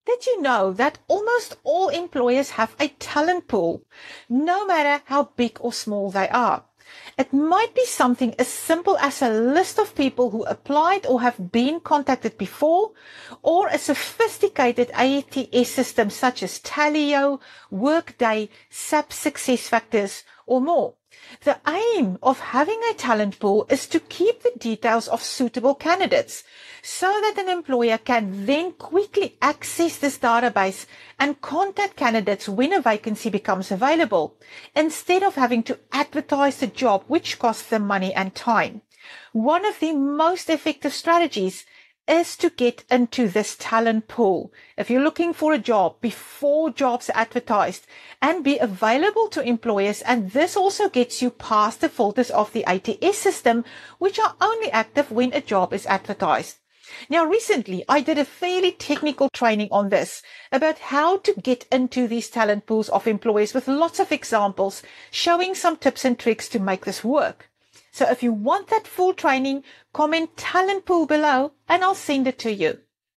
Did you know that almost all employers have a talent pool, no matter how big or small they are? It might be something as simple as a list of people who applied or have been contacted before, or a sophisticated ATS system such as Taleo, Workday, SAP SuccessFactors, or more. The aim of having a talent pool is to keep the details of suitable candidates so that an employer can then quickly access this database and contact candidates when a vacancy becomes available, instead of having to advertise the job, which costs them money and time. One of the most effective strategies is to get into this talent pool. If you're looking for a job before jobs are advertised, and be available to employers, and this also gets you past the filters of the ATS system, which are only active when a job is advertised. Now, recently, I did a fairly technical training on this, about how to get into these talent pools of employers with lots of examples, showing some tips and tricks to make this work. So if you want that full training, comment talent pool below and I'll send it to you.